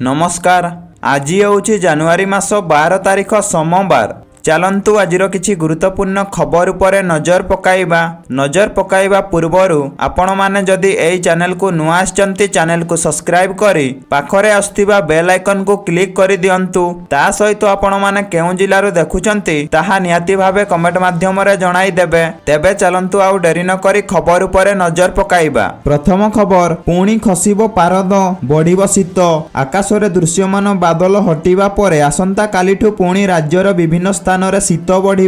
नमस्कार। आज हूँ जानुआरी मास 12 तारिख सोमवार। चलतु आजिर किछि गुरुत्वपूर्ण खबर उपरे नजर पकाइबा पूर्वर आपण माने जदि एई चैनल को नुआ आछंती चैनल को सब्सक्राइब करी पाखरे आसुथिबा बेल आइकन को क्लिक करि दियंतु। ता सहित आपण माने केउ जिल्लारु देखुचंती ताहा निहाती भाबे कमेंट माध्यम रे जणाई देबे। तेबे चलंतु आउ डेरी न करी खबर उपरे नजर पकाइबा। प्रथम खबर, पुणी खसिबो पारद, बढ़िबो शीत। आकाश रे दृश्यमान बादल हटिबा परे आसंता कालीठु पुणी राज्यर विभिन्न स्थान शीत बढ़।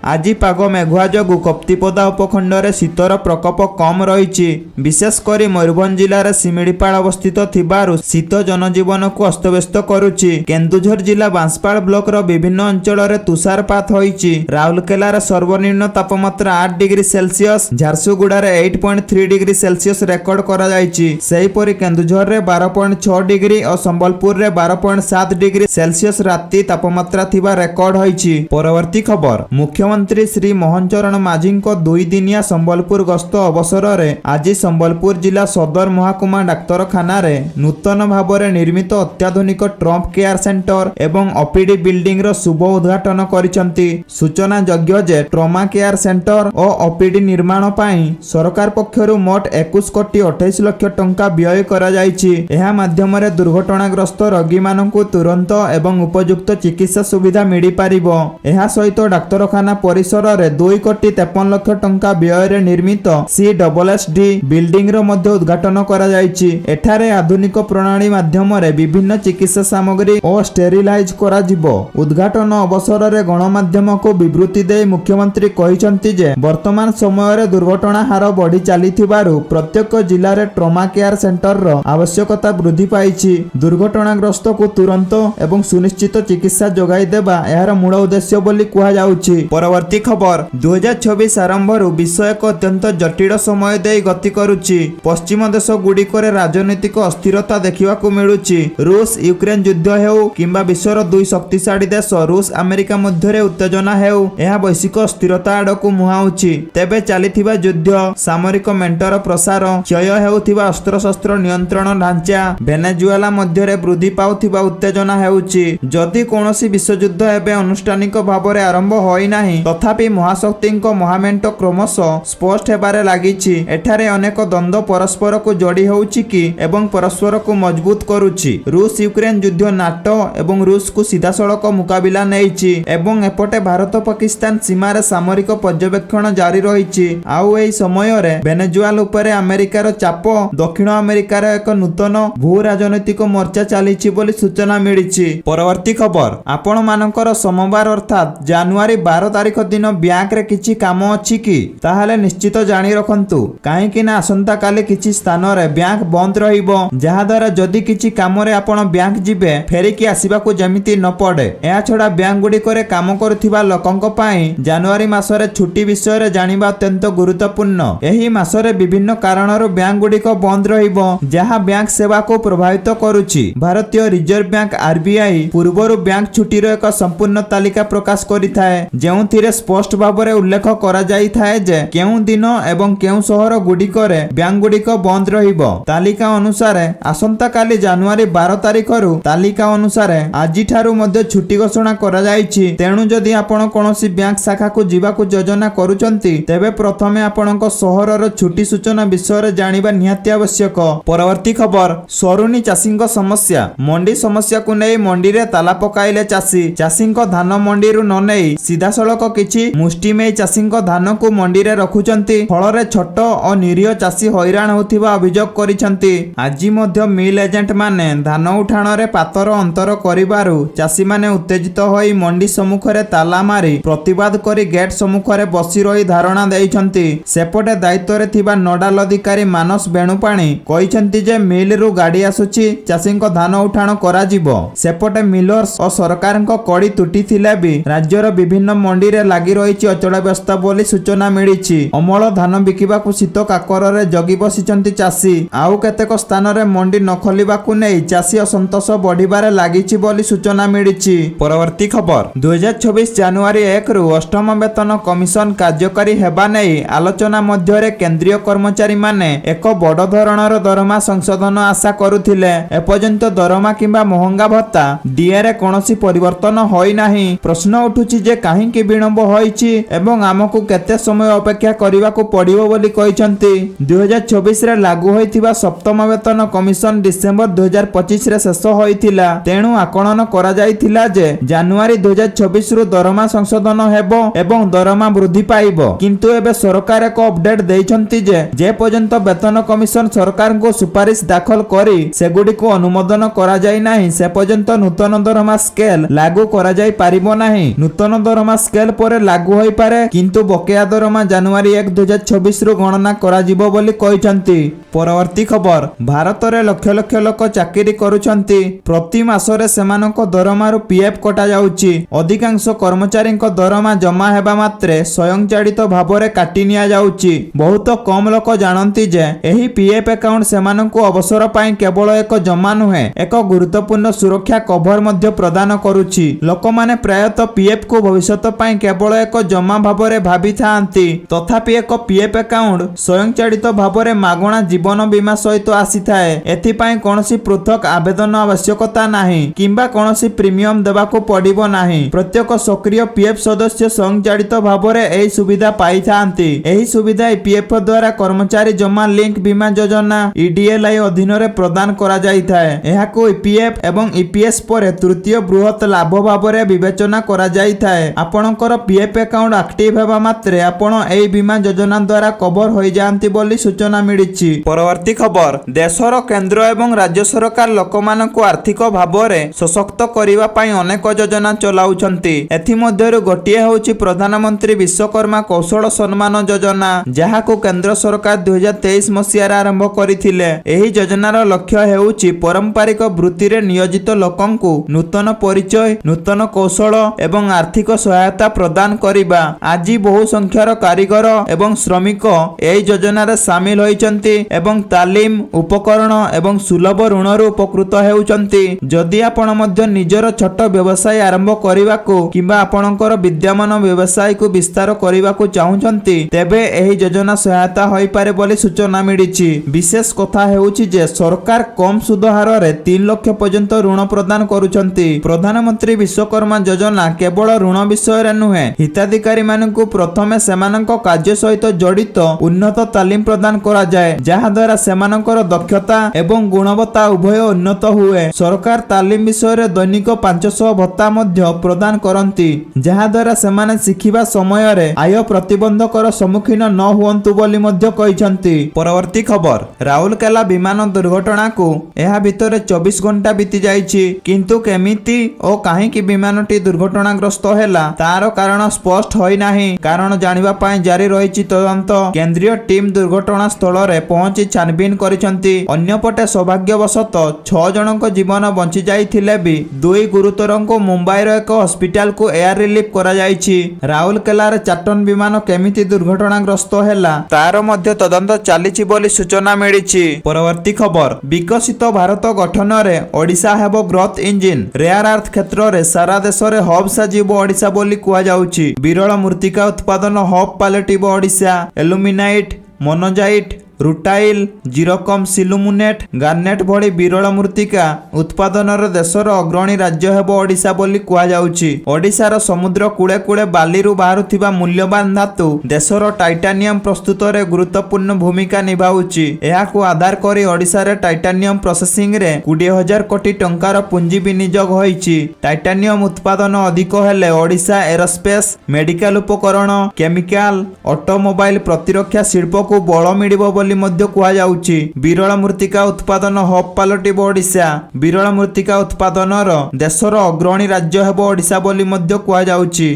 आज पाग मेघुआ जगु कप्तिपदा उपखंड शीतर प्रकोप कम रही। विशेषकर मयूरभंज जिले सिमिड़ीपाड़ अवस्थित थिबारु शीत जनजीवन को अस्तव्यस्त करुछि। केन्दुझर जिला बांसपाड़ ब्लॉक रो विभिन्न अंचल रे तुषारपात होईछि। राउरकेला सर्वनिम्न तापमात्रा 8 डिग्री सेल्सियस, झारसुगुड़ा रे 8.3 डिग्री सेल्सियस रेकर्ड करा जायछि। सेहीपरि केन्दुझर रे 12.6 डिग्री और संबलपुर रे 12.7 डिग्री सेल्सियस राति तापमात्रा थिबा रेकर्ड होईछि। परवर्ती खबर, मुख्यमंत्री श्री मोहन चरण माझी को 2 दिनिया संबलपुर गस्त अवसर रे आज संबलपुर जिला सदर महाकुमा डाक्तरखाना रे नूतन भाव में निर्मित अत्याधुनिक ट्रम्प केयर सेंटर एवं ओपीडी बिल्डिंग रो शुभ उद्घाटन करिसंती। सूचना योग्य जे ट्रमा केयर सेंटर और ओपीडी निर्माण पाई सरकार पक्षरु मोट 21 कोटी 28 लाख टंका व्यय करा जायछि। एहा माध्यम रे दुर्घटनाग्रस्त रोगी माननकु तुरंत एवं उपयुक्त चिकित्सा सुविधा मिली पारिबो। एहा सहित डाक्तरखाना परिसर रे 2 कोटी 53 लाख टंका व्यय रे निर्मित CSSD बिल्डिंग रो मध्ये उद्घाटन करा जायछि। एठारे आधुनिक प्रणाली माध्यम रे विभिन्न चिकित्सा सामग्री और स्टेरिलाइज करा जिवो। उद्घाटन अवसर रे गणमाध्यम को विवृत्ति दे मुख्यमंत्री कहिसंती जे वर्तमान समय रे दुर्घटना हार बढ़ी चलीथिबारु प्रत्येक जिल्ला रे ट्रमा केयर सेंटर रो आवश्यकता वृद्धि पाइछि। दुर्घटनाग्रस्त को तुरंत एवं सुनिश्चित चिकित्सा जोगाई देबा एहार मूल उद्देश्य बोली कुहा जाउछि। परवर्ती खबर, 2026 आरंभरु विश्व एक अत्यंत जटिल समय दे गति करुछि। पश्चिम देश गुड़िकरे राजनीतिक अस्थिरता देखिबाकू मिलुछि। रूस यूक्रेन युद्ध हेउ किंबा विश्वर 2 शक्तिशाली देश रूस अमेरिका मध्य उत्तेजना हेउ यह वैश्विक अस्थिरता आड़कू मुहाउछि। तेबे चलीथिबा युद्ध, सामरिक मेंटर प्रसार, क्षय हेउथिबा अस्त्रशस्त्र नियंत्रण ढांचा, वेनेजुएला मध्य वृद्धि पाउथिबा उत्तेजना हेउछि। जदि कोनोसी विश्वयुद्ध एबे अनुष्ठानिक भावरे आरंभ होई नाही, तथापि महाशक्ति महामेंट क्रमश स्पष्ट हेबारे लागिछि। एठारे अनेक द्वंद्व परस्पर को जोड़ी होउछि कि एवं परस्पर को मजबूत करुछि। रूस यूक्रेन युद्ध नाटो एवं रूस को सीधासळख मुकाबिला नेइछि एवं एपटे भारत पाकिस्तान सीमा रे सामरिक पर्यवेक्षण जारी रहिछि। आउ एई समय रे वेनेजुएला उपरे अमेरिकार चाप, दक्षिण अमेरिकार एक नूतन भू राजनैतिक मोर्चा चलिछि बोली सूचना मिलिछि। परवर्ती खबर, आपण मानकर सोमवार अर्थात जानुआरी 12 तारिख दिन बैंक रे किछि काम अछि कि ताहाले निश्चित जानी रखंतु। काहे कि ना आसंता काले किछि स्थान रे बैंक बंद रहिबो, जहा द्वारा जदि किछि काम रे आपण बैंक जिबे फेरी कि आसीबा को जेमिति न पड़े। एहा छडा बैंक गुडी करे काम करथिबा लोकंक पई जानुआरी मासरे छुट्टी विषय रे जानिबा अत्यंत गुरुत्वपूर्ण। एही मासरे विभिन्न कारणरो बैंक गुडी को बंद रहिबो, जहा बैंक सेवा को प्रभावित करूछि। भारतीय रिजर्व बैंक RBI पूर्वरु बैंक छुट्टी रो एक संपूर्ण तालिका प्रकाश करिथाए, जेउथिरे स्पष्ट भाबरे उल्लेख करा जाई थाए जे केउ दिन एवं केउ शहर गुडीकरे बैंक गुडीक बंद रहिबो। तालिका अनुसार आसंता काली जानुआरी 12 तारिखरु तालिका अनुसार आजि ठारु मध्ये छुट्टी घोषणा करा जाईछि। तेणु जदि आपण कोनोसी बैंक शाखा को जीवाकू योजना करूचंती, तेबे प्रथमे आपणक शहरर छुट्टी सूचना विषय रे जानिबा निहाती आवश्यक। परवर्ती खबर, सरुनी चाषीक समस्या। मंडी समस्या को नै मंडी रे ताला पकाइले चाषीक धान मंडी रु न नै सीधासळख किछि मुष्टिमेय चाषीक धान को मंडी रे रखुचंती। फଳରେ छोट और निरीह चाषी हैरान होथिबा अभियोग करिसंती। आजि मध्य मिल एजेंट माने धान उठाण रे पातर अंतर करिबारु चाषी माने उत्तेजित होई मंडी सम्मुख रे ताला मारी प्रतिवाद करी गेट सम्मुख रे बसी रही धारणा देइछंती। सेपटे दायित्व रे थिबा नोडाल अधिकारी मानस बेणुपाणी कहिसंती जे मिल रु गाड़ी आसुची, चाषीक धान उठाण करा जिवो। सेपटे मिलर्स और सरकारक कड़ी तुटी थिले भी राज्यर विभिन्न मंडी रे ମଣ୍ଡିରେ ଲାଗି ରହିଛି ଅଚଳାବସ୍ଥା ବୋଲି ସୂଚନା ମିଳିଛି। ଅମଳ ଧାନ ବିକିବାକୁ ଶୀତ କାକରରେ ଜଗି ବସିଛନ୍ତି ଚାଷୀ। ଆଉ କେତେକ ସ୍ଥାନରେ ମଣ୍ଡି ନ ଖୋଲିବାକୁ ନେଇ ଚାଷୀ ଅସନ୍ତୋଷ ବଢିବାରେ ଲାଗିଛି ବୋଲି ସୂଚନା ମିଳିଛି। ପରବର୍ତ୍ତୀ ଖବର 2024 ଜାନୁଆରୀ 1ରୁ ଅଷ୍ଟମ ବେତନ କମିଶନ କାର୍ଯ୍ୟକାରୀ ହେବା ନେଇ ଆଲୋଚନା ମଧ୍ୟରେ କେନ୍ଦ୍ରୀୟ କର୍ମଚାରୀମାନେ ଏକ ବଡ଼ ଧରଣର ଦରମା ସଂଶୋଧନ ଆଶା କରୁଥିଲେ। ଏପର୍ଯ୍ୟନ୍ତ ଦରମା କିମ୍ବା ମହଙ୍ଗା ଭତ୍ତା ଡିଏରେ କୌଣସି ପରିବର୍ତ୍ତନ ହୋଇନାହିଁ। ପ୍ରଶ୍ନ ଉଠୁଛି ଯେ କାହିଁକି ବିଳମ୍ବ ହୋଇଛି ଏବଂ ଆମକୁ କେତେ ସମୟ ଅପେକ୍ଷା କରିବାକୁ ପଡ଼ିବ ବୋଲି କହିଛନ୍ତି। 2024ରେ ଲାଗୁ ହୋଇଥିବା ସପ୍ତମ ବେତନ କମିଶନ ଡିସେମ୍ବର 2025ରେ ଶେଷ ହୋଇଥିଲା। ତେଣୁ ଆକଳନ କରାଯାଇଥିଲା ଯେ ଜାନୁଆରୀ 2024ରୁ ଦରମା ସଂଶୋଧନ ହେବ ଏବଂ ଦରମା ବୃଦ୍ଧି ପାଇବ। କିନ୍ତୁ ଏବେ ସରକାର ଏକ ଅପଡେଟ୍ ଦେଇଛନ୍ତି ଯେ ପର୍ଯ୍ୟନ୍ତ ବେତନ କମିଶନ ସରକାରଙ୍କୁ ସୁପାରିଶ ଦାଖଲ କରି ସେଗୁଡ଼ିକୁ ଅନୁମୋଦନ କରାଯାଇ ନାହିଁ ସେ ପର୍ଯ୍ୟନ୍ତ ନୂତନ ଦରମା ସ୍କେଲ ଲାଗୁ କରାଯାଇ ପାରିବ ନାହିଁ। ନୂତନ ଦରମା ସ୍କେଲ ପରେ ଲାଗୁ ହୋଇପାରେ କିନ୍ତୁ ବକେୟା ଦରମା ଜାନୁଆରୀ 1, 2024ରୁ ଗଣନା କରାଯିବ ବୋଲି କହିଛନ୍ତି। ପରବର୍ତ୍ତୀ ଖବର ଭାରତରେ ଲକ୍ଷ ଲକ୍ଷ ଲୋକ ଚାକିରି କରୁଛନ୍ତି। ପ୍ରତି ମାସରେ ସେମାନଙ୍କ ଦରମାରୁ ପିଏଫ କଟାଯାଉଛି। ଅଧିକାଂଶ କର୍ମଚାରୀଙ୍କ ଦରମା ଜମା ହେବା ମାତ୍ରେ ସ୍ୱୟଂଚାଳିତ ଭାବରେ କାଟି ନିଆଯାଉଛି। ବହୁତ କମ ଲୋକ ଜାଣନ୍ତି ଯେ ଏହି ପିଏଫ ଆକାଉଣ୍ଟ ସେମାନଙ୍କୁ ଅବସର ପାଇଁ କେବଳ ଏକ ଜମା ନୁହେଁ ଏକ ଗୁରୁତ୍ୱପୂର୍ଣ୍ଣ ସୁରକ୍ଷା କଭର ମଧ୍ୟ ପ୍ରଦାନ କରୁଛି। ଲୋକମାନେ ପ୍ରାୟତଃ ପିଏଫ କୁ ଭବିଷ୍ୟତ ପାଇଁ କେବଳ ଏକ ଜମା ଭାବରେ ଭାବିଥାନ୍ତି। ତଥାପି ଏକ ପିଏଫ ଆକାଉଣ୍ଟ ସ୍ୱୟଂଚାଳିତ ଭାବରେ ମାଗଣା ଜୀବନ ବୀମା ସହିତ ଆସିଥାଏ। ଏଥିପାଇଁ କୌଣସି ପୃଥକ ଆବେଦନ ଆବଶ୍ୟକତା ନାହିଁ କିମ୍ବା କୌଣସି ପ୍ରିମିୟମ ଦେବାକୁ ପଡ଼ିବ ନାହିଁ। ପ୍ରତ୍ୟେକ ସକ୍ରିୟ ପିଏଫ ସଦସ୍ୟ ସ୍ୱୟଂଚାଳିତ ଭାବରେ ଏହି ସୁବିଧା ପାଇଥାନ୍ତି। ଏହି ସୁବିଧା ଇପିଏଫ ଦ୍ୱାରା କର୍ମଚାରୀ ଜମା ଲିଙ୍କ ବୀମା ଯୋଜନା ଇଡିଏଲଆଇ ଅଧୀନରେ ପ୍ରଦାନ କରାଯାଇଥାଏ। ଏହାକୁ ଇପିଏଫ ଏବଂ ଇପିଏସ୍ ପରେ ତୃତୀୟ ବୃହତ ଲାଭ ଭାବରେ ବିବେଚନା କରାଯାଇଥାଏ। ଆପଣଙ୍କର ପିଏଫ ଆକାଉଣ୍ଟ ଆକ୍ଟିଭ ହେବା ମାତ୍ରେ ଆପଣ ଏହି ବୀମା ଯୋଜନା ଦ୍ୱାରା କଭର ହୋଇଯାଆନ୍ତି ବୋଲି ସୂଚନା ମିଳିଛି। ପରବର୍ତ୍ତୀ ଖବର ଦେଶର କେନ୍ଦ୍ର ଏବଂ ରାଜ୍ୟ ସରକାର ଲୋକମାନଙ୍କୁ ଆର୍ଥିକ ଭାବରେ ସଶକ୍ତ କରିବା ପାଇଁ ଅନେକ ଯୋଜନା ଚଲାଉଛନ୍ତି। ଏଥିମଧ୍ୟରୁ ଗୋଟିଏ ହେଉଛି ପ୍ରଧାନମନ୍ତ୍ରୀ ବିଶ୍ୱକର୍ମା କୌଶଳ ସମ୍ମାନ ଯୋଜନା ଯାହାକୁ କେନ୍ଦ୍ର ସରକାର 2023 ମସିହାରେ ଆରମ୍ଭ କରିଥିଲେ। ଏହି ଯୋଜନାର ଲକ୍ଷ୍ୟ ହେଉଛି ପାରମ୍ପରିକ ବୃତ୍ତିରେ ନିୟୋଜିତ ଲୋକଙ୍କୁ ନୂତନ ପରିଚୟ ନୂତନ କୌଶଳ ଏବଂ ଆର୍ଥିକ ସହାୟତା ପ୍ରଦାନ କରିବା। ଆଜି ବହୁ ସଂଖ୍ୟାର କାରିଗର ଏବଂ ଶ୍ରମିକ ଏହି ଯୋଜନାରେ ସାମିଲ ହୋଇଛନ୍ତି ଏବଂ ତାଲିମ ଉପକରଣ ଏବଂ ସୁଲଭ ଋଣରୁ ଉପକୃତ ହେଉଛନ୍ତି। ଯଦି ଆପଣ ମଧ୍ୟ ନିଜର ଛୋଟ ବ୍ୟବସାୟ ଆରମ୍ଭ କରିବାକୁ କିମ୍ବା ଆପଣଙ୍କର ବିଦ୍ୟମାନ ବ୍ୟବସାୟକୁ ବିସ୍ତାର କରିବାକୁ ଚାହୁଁଛନ୍ତି ତେବେ ଏହି ଯୋଜନା ସହାୟତା ହୋଇପାରେ ବୋଲି ସୂଚନା ମିଳିଛି। ବିଶେଷ କଥା ହେଉଛି ଯେ ସରକାର କମ୍ ସୁଧ ହାରରେ 3 ଲକ୍ଷ ପର୍ଯ୍ୟନ୍ତ ଋଣ ପ୍ରଦାନ କରୁଛନ୍ତି। ପ୍ରଧାନମନ୍ତ୍ରୀ ବିଶ୍ୱକର୍ମା ଯୋଜନା କେବଳ ଋଣ ବିଷୟରେ ନୁହେଁ ହିତାଧିକାରୀମାନଙ୍କୁ ପ୍ରଥମେ ସେମାନଙ୍କ କାର୍ଯ୍ୟ ସହିତ ଜଡ଼ିତ ଉନ୍ନତ ତାଲିମ ପ୍ରଦାନ କରାଯାଏ ଯାହାଦ୍ୱାରା ସେମାନଙ୍କର ଦକ୍ଷତା ଏବଂ ଗୁଣବତ୍ତା ଉଭୟ ଉନ୍ନତ ହୁଏ। ସରକାର ତାଲିମ ବିଷୟରେ ଦୈନିକ 500 ଭତ୍ତା ମଧ୍ୟ ପ୍ରଦାନ କରନ୍ତି ଯାହାଦ୍ୱାରା ସେମାନେ ଶିଖିବା ସମୟରେ ଆୟ ପ୍ରତିବନ୍ଧକର ସମ୍ମୁଖୀନ ନ ହୁଅନ୍ତୁ ବୋଲି ମଧ୍ୟ କହିଛନ୍ତି। ପରବର୍ତ୍ତୀ ଖବର ରାଉରକେଲା ବିମାନ ଦୁର୍ଘଟଣାକୁ ଏହା ଭିତରେ 24 ଘଣ୍ଟା ବିତି ଯାଇଛି କିନ୍ତୁ କେମିତି ଓ କାହିଁକି ବିମାନଟି ଦୁର୍ଘଟଣାଗ୍ରସ୍ତ ହେଲା ତାର କାରଣ ସ୍ପଷ୍ଟ ହୋଇନାହିଁ। କାରଣ ଜାଣିବା ପାଇଁ ଜାରି ରହିଛି ତଦନ୍ତ। କେନ୍ଦ୍ରୀୟ ଟିମ୍ ଦୁର୍ଘଟଣା ସ୍ଥଳରେ ପହଞ୍ଚି ଛାନଭିନ କରିଛନ୍ତି। ଅନ୍ୟପଟେ ସୌଭାଗ୍ୟବଶତଃ 6 ଜଣଙ୍କ ଜୀବନ ବଞ୍ଚି ଯାଇଥିଲେ ବି 2 ଗୁରୁତରଙ୍କୁ ମୁମ୍ବାଇର ଏକ ହସ୍ପିଟାଲକୁ ଏୟାର ରିଲିଫ କରାଯାଇଛି। ରାଉରକେଲାରେ ଚାଟନ ବିମାନ କେମିତି ଦୁର୍ଘଟଣାଗ୍ରସ୍ତ ହେଲା ତାର ମଧ୍ୟ ତଦନ୍ତ ଚାଲିଛି ବୋଲି ସୂଚନା ମିଳିଛି। ପରବର୍ତ୍ତୀ ଖବର ବିକଶିତ ଭାରତ ଗଠନରେ ଓଡ଼ିଶା ହେବ ଗ୍ରୋଥ ଇଞ୍ଜିନ। ରେୟାର ଆର୍ଥ କ୍ଷେତ୍ରରେ ସାରା ଦେଶରେ ହବ ସାଜିବ ଓଡ଼ିଶା ବୋଲି କୁହାଯାଉଛି। ବିରଳ ମୃତ୍ତିକା ଉତ୍ପାଦନ ହବ ପାଲଟିବ ଓଡ଼ିଶା। ଏଲୁମିନାଇଟ ମୋନୋଜାଇଟ ରୁଟାଇଲ ଜିରକମ ସିଲୁମିନେଟ ଗାର୍ନେଟ ଭଳି ବିରଳ ମୃତ୍ତିକା ଉତ୍ପାଦନର ଦେଶର ଅଗ୍ରଣୀ ରାଜ୍ୟ ହେବ ଓଡ଼ିଶା ବୋଲି କୁହାଯାଉଛି। ଓଡ଼ିଶାର ସମୁଦ୍ର କୂଳେ କୂଳେ ବାଲିରୁ ବାହାରୁଥିବା ମୂଲ୍ୟବାନ ଧାତୁ ଦେଶର ଟାଇଟାନିୟମ ପ୍ରସ୍ତୁତରେ ଗୁରୁତ୍ୱପୂର୍ଣ୍ଣ ଭୂମିକା ନିଭାଉଛି। ଏହାକୁ ଆଧାର କରି ଓଡ଼ିଶାରେ ଟାଇଟାନିୟମ ପ୍ରୋସେସିଂରେ 20,000 କୋଟି ଟଙ୍କାର ପୁଞ୍ଜି ବିନିଯୋଗ ହୋଇଛି। ଟାଇଟାନିୟମ ଉତ୍ପାଦନ ଅଧିକ ହେଲେ ଓଡ଼ିଶା ଏରୋସ୍ପେସ ମେଡିକାଲ ଉପକରଣ କେମିକାଲ ଅଟୋମୋବାଇଲ ପ୍ରତିରକ୍ଷା ଶିଳ୍ପକୁ ବଳ ମିଳିବ ବୋଲି ମଧ୍ୟ କୁହାଯାଉଛି। ବିରଳ ମୃତ୍ତିକା ଉତ୍ପାଦନ ହବ ପାଲଟିବ ଓଡ଼ିଶା। ବିରଳ ମୃତ୍ତିକା ଉତ୍ପାଦନର ଦେଶର ଅଗ୍ରଣୀ ରାଜ୍ୟ ହେବ ଓଡ଼ିଶା ବୋଲି ମଧ୍ୟ କୁହାଯାଉଛି।